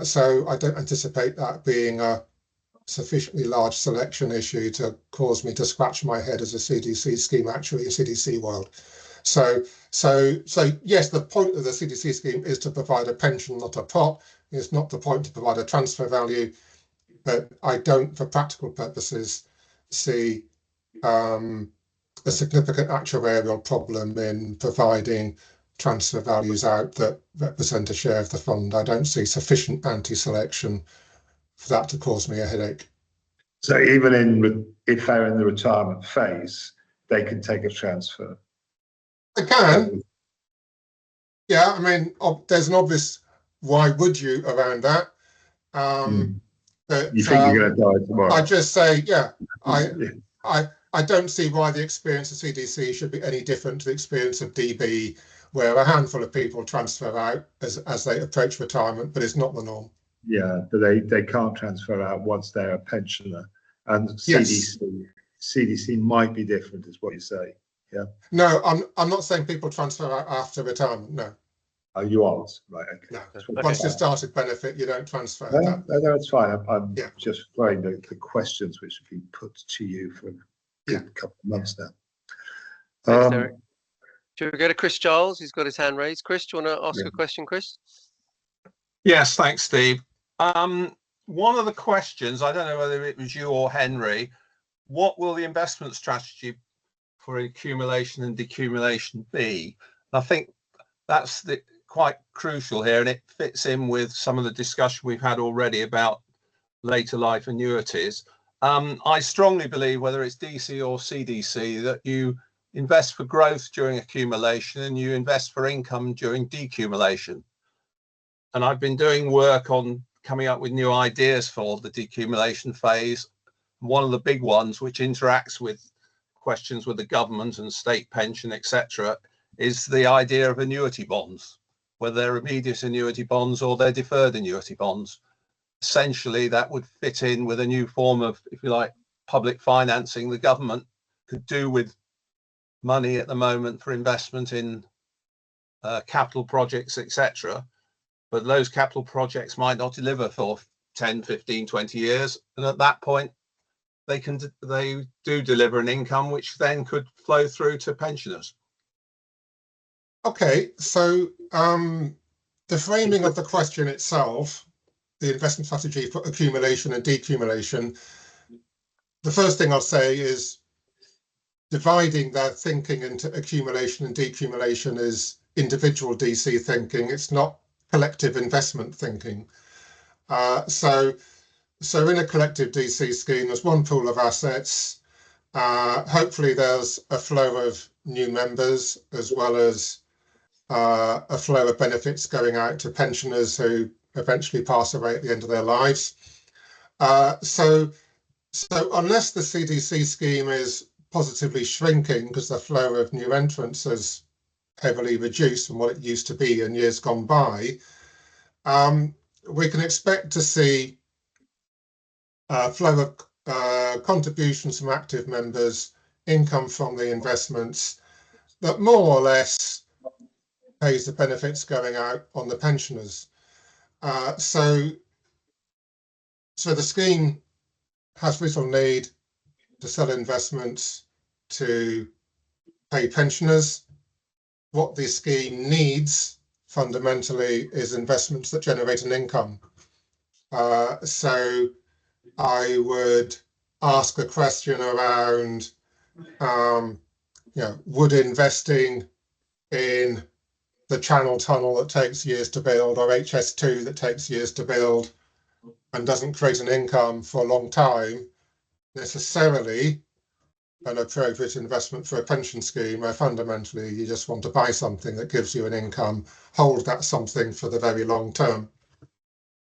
So I don't anticipate that being a sufficiently large selection issue to cause me to scratch my head as a CDC scheme actuary in CDC world. So yes, the point of the CDC scheme is to provide a pension, not a pot. It's not the point to provide a transfer value, but I don't, for practical purposes, see a significant actuarial problem in providing transfer values out that represent a share of the fund. I don't see sufficient anti-selection for that to cause me a headache. So even if they're in the retirement phase, they can take a transfer? They can. Yeah, I mean, there's an obvious why would you around that. But you think you're going to die tomorrow? I just say, yeah, I don't see why the experience of CDC should be any different to the experience of DB, where a handful of people transfer out as they approach retirement, but it's not the norm. Yeah, but they can't transfer out once they're a pensioner. And Yes. CDC might be different, is what you say. Yeah. No, I'm not saying people transfer out after retirement. No. Oh, you aren't, right? Okay. No. Okay. Once you started benefit, you don't transfer. No, it's fine. I'm Yeah. just throwing the questions which have been put to you for a good couple of months now. Thanks, Derek. Should we go to Chris Giles? He's got his hand raised. Chris, do you want to ask a question, Chris? Yes, thanks, Steve. One of the questions, I don't know whether it was you or Henry, what will the investment strategy for accumulation and decumulation be? And I think that's quite crucial here, and it fits in with some of the discussion we've had already about later life annuities. I strongly believe, whether it's DC or CDC, that you invest for growth during accumulation and you invest for income during decumulation. And I've been doing work on coming up with new ideas for the decumulation phase. One of the big ones, which interacts with questions with the government and state pension, etc., is the idea of annuity bonds, whether they're immediate annuity bonds or they're deferred annuity bonds. Essentially, that would fit in with a new form of, if you like, public financing the government could do with money at the moment for investment in capital projects, etc. But those capital projects might not deliver for 10, 15, 20 years. And at that point, they do deliver an income, which then could flow through to pensioners. Okay, so the framing of the question itself, the investment strategy for accumulation and decumulation, the first thing I'll say is dividing their thinking into accumulation and decumulation is individual DC thinking. It's not collective investment thinking. So in a collective DC scheme, there's one pool of assets. Hopefully there's a flow of new members, as well as a flow of benefits going out to pensioners who eventually pass away at the end of their lives. So unless the CDC scheme is positively shrinking because the flow of new entrants has heavily reduced from what it used to be in years gone by, we can expect to see a flow of contributions from active members, income from the investments that more or less pays the benefits going out on the pensioners. So So the scheme has little need to sell investments to pay pensioners. What the scheme needs fundamentally is investments that generate an income. So I would ask a question around, would investing in the Channel Tunnel that takes years to build, or HS2 that takes years to build and doesn't create an income for a long time, necessarily an appropriate investment for a pension scheme, where fundamentally you just want to buy something that gives you an income, hold that something for the very long term,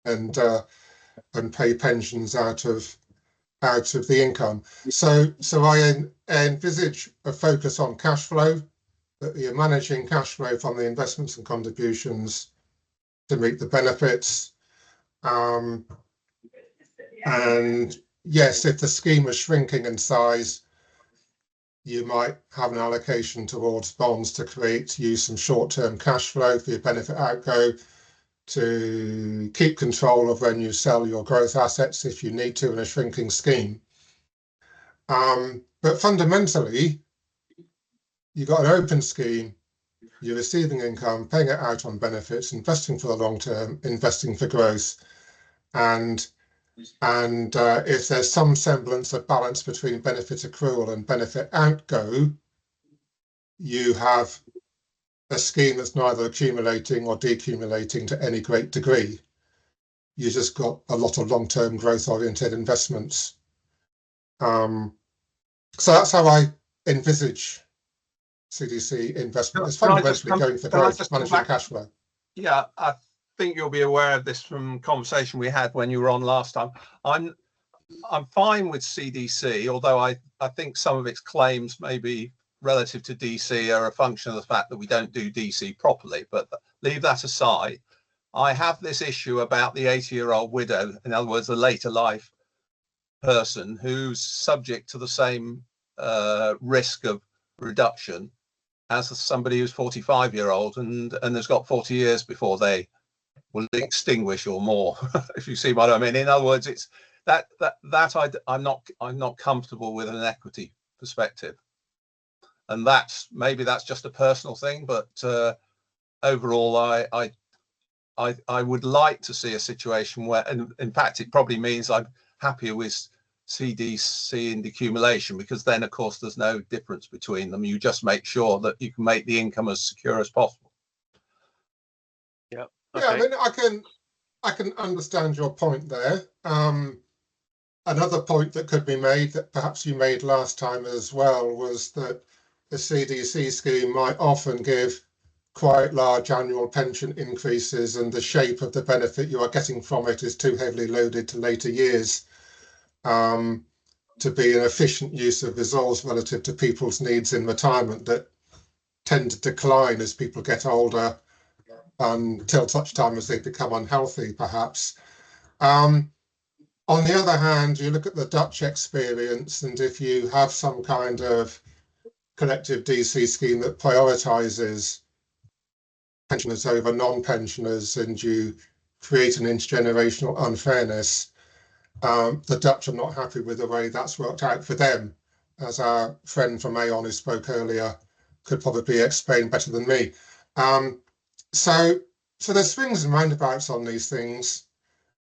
and pay pensions out of the income. So I envisage a focus on cash flow, that you're managing cash flow from the investments and contributions to meet the benefits. And yes, if the scheme is shrinking in size, you might have an allocation towards bonds to use some short-term cash flow for your benefit outgo, to keep control of when you sell your growth assets if you need to in a shrinking scheme. But fundamentally, you've got an open scheme, you're receiving income, paying it out on benefits, investing for the long term, investing for growth. And if there's some semblance of balance between benefit accrual and benefit outgo, you have a scheme that's neither accumulating or decumulating to any great degree. You just got a lot of long-term growth-oriented investments. So that's how I envisage CDC investment. It's fundamentally going for growth, managing cash flow. Yeah, I think you'll be aware of this from conversation we had when you were on last time. I'm fine with CDC, although I think some of its claims maybe relative to DC are a function of the fact that we don't do DC properly, but leave that aside. I have this issue about the 80-year-old widow, in other words, a later life person who's subject to the same risk of reduction as somebody who's 45-year-old and has got 40 years before they will extinguish or more, if you see what I mean. In other words, it's I'm not comfortable with an equity perspective. And maybe that's just a personal thing, but overall, I would like to see a situation where, and in fact, it probably means I'm happier with CDC and decumulation, because then, of course, there's no difference between them. You just make sure that you can make the income as secure as possible. Yeah. Okay. Yeah, I mean, I can understand your point there. Another point that could be made, that perhaps you made last time as well, was that the CDC scheme might often give quite large annual pension increases, and the shape of the benefit you are getting from it is too heavily loaded to later years to be an efficient use of resource relative to people's needs in retirement that tend to decline as people get older until such time as they become unhealthy, perhaps. On the other hand, you look at the Dutch experience, and if you have some kind of collective DC scheme that prioritizes pensioners over non-pensioners, and you create an intergenerational unfairness, the Dutch are not happy with the way that's worked out for them, as our friend from Aon who spoke earlier could probably explain better than me. So there's swings and roundabouts on these things.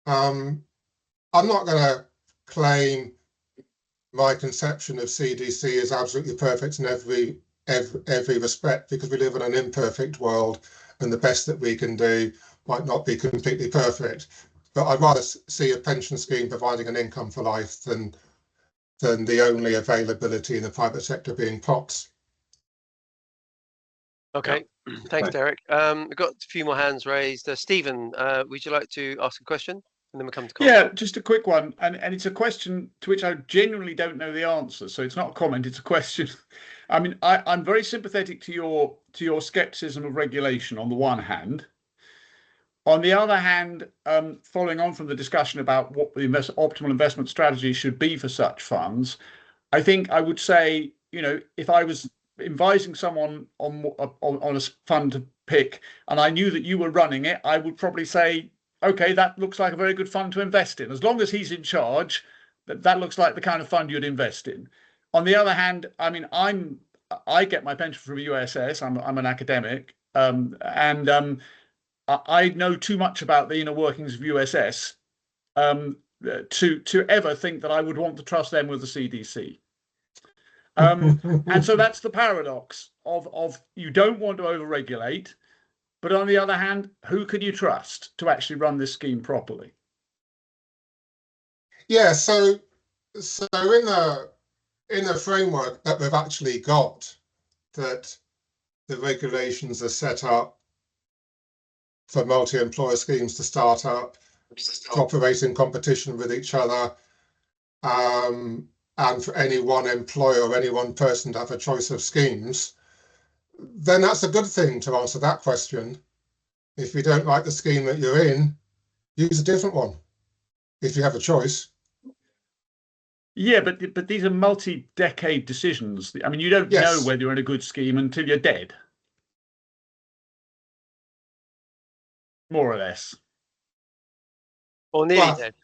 I'm not going to claim my conception of CDC is absolutely perfect in every respect, because we live in an imperfect world, and the best that we can do might not be completely perfect. But I'd rather see a pension scheme providing an income for life than the only availability in the private sector being pots. Okay, thanks, Derek. We've got a few more hands raised. Stephen, would you like to ask a question? And then we come to Colin. Yeah, just a quick one, and it's a question to which I genuinely don't know the answer. So it's not a comment; it's a question. I mean, I'm very sympathetic to your skepticism of regulation on the one hand. On the other hand, following on from the discussion about what the optimal investment strategy should be for such funds, I think I would say, if I was advising someone on a fund to pick, and I knew that you were running it, I would probably say, okay, that looks like a very good fund to invest in. As long as he's in charge, that looks like the kind of fund you'd invest in. On the other hand, I mean, I get my pension from USS. I'm an academic, and I know too much about the inner workings of USS to ever think that I would want to trust them with the CDC. And so that's the paradox of you don't want to overregulate, but on the other hand, who can you trust to actually run this scheme properly? Yeah, so in the framework that we've actually got, that the regulations are set up for multi-employer schemes to start up, to operate in competition with each other, and for any one employer or any one person to have a choice of schemes, then that's a good thing to answer that question. If you don't like the scheme that you're in, use a different one, if you have a choice. Yeah, but these are multi-decade decisions. I mean, you don't know whether you're in a good scheme until you're dead. More or less. Or nearly dead.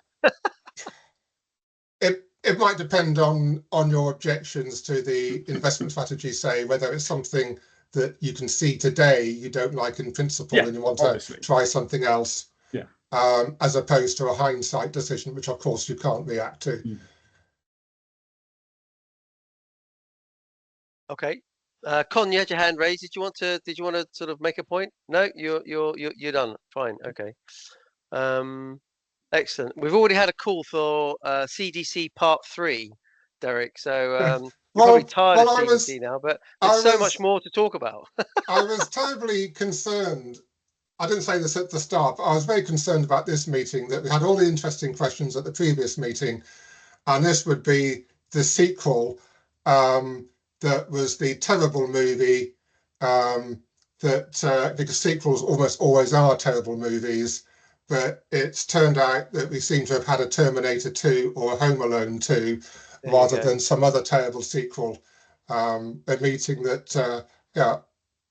It might depend on your objections to the investment strategy, say whether it's something that you can see today you don't like in principle and you want to try something else, as opposed to a hindsight decision, which of course you can't react to. Okay, Con, you had your hand raised. Did you want to sort of make a point? No, you're done. Fine. Okay. Excellent. We've already had a call for CDC Part 3, Derek. So you're probably tired of CDC now, but there's so much more to talk about. I was terribly concerned. I didn't say this at the start, but I was very concerned about this meeting, that we had all the interesting questions at the previous meeting, and this would be the sequel that was the terrible movie because sequels almost always are terrible movies, but it's turned out that we seem to have had a Terminator 2 or a Home Alone 2 rather than some other terrible sequel. A meeting that,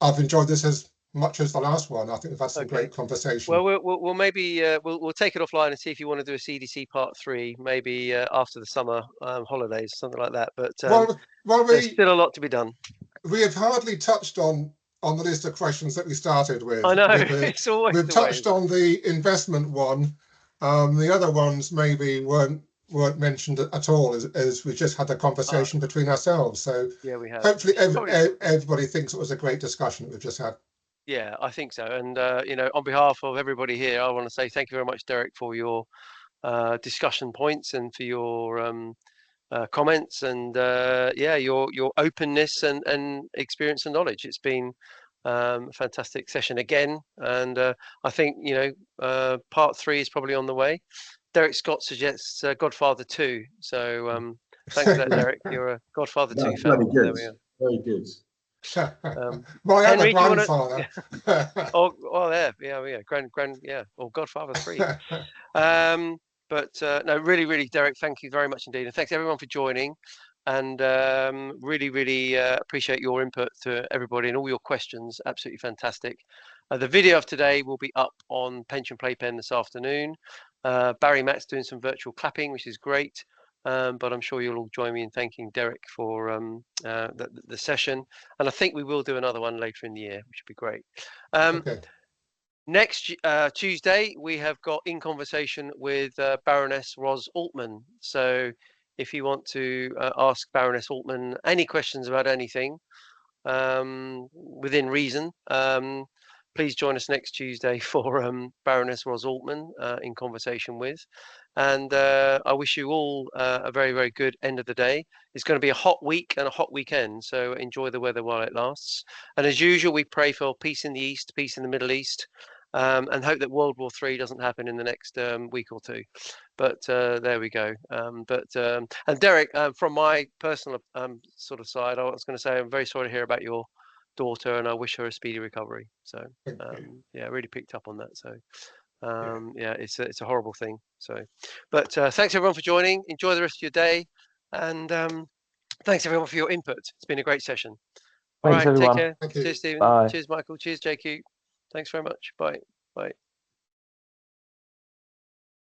I've enjoyed this as much as the last one. I think we've had some great conversation. Well, we'll maybe we'll take it offline and see if you want to do a CDC Part 3, maybe after the summer holidays, something like that. But there's still a lot to be done. We have hardly touched on the list of questions that we started with. I know, it's always we've touched on the investment one. The other ones maybe weren't mentioned at all, as we just had a conversation between ourselves. So yeah, we have. Hopefully everybody thinks it was a great discussion that we've just had. Yeah, I think so. And on behalf of everybody here, I want to say thank you very much, Derek, for your discussion points and for your comments and your openness and experience and knowledge. It's been a fantastic session again, and I think Part 3 is probably on the way. Derek Scott suggests Godfather 2, so thanks for that, Derek. You're a Godfather 2 fan. There we are. Very good. Well, Henry, I'm a grandfather. Or Godfather 3. But no, really, Derek, thank you very much indeed, and thanks everyone for joining, and really appreciate your input to everybody and all your questions. Absolutely fantastic. The video of today will be up on Pension Playpen this afternoon. Barry Matt's doing some virtual clapping, which is great. But I'm sure you'll all join me in thanking Derek for the session. And I think we will do another one later in the year, which would be great. Next Tuesday, we have got In Conversation with Baroness Ros Altman. So if you want to ask Baroness Altman any questions about anything within reason, please join us next Tuesday for Baroness Ros Altman In Conversation with. And I wish you all a very, very good end of the day. It's going to be a hot week and a hot weekend, so enjoy the weather while it lasts. And as usual, we pray for peace in the East, peace in the Middle East, and hope that World War III doesn't happen in the next week or two. But there we go. And Derek, from my personal sort of side, I was going to say I'm very sorry to hear about your daughter, and I wish her a speedy recovery. So I really picked up on that. So it's a horrible thing. So, but thanks everyone for joining. Enjoy the rest of your day, and thanks everyone for your input. It's been a great session. All right, take care. Cheers, Stephen. Cheers, Michael. Cheers, JQ. Thanks very much. Bye.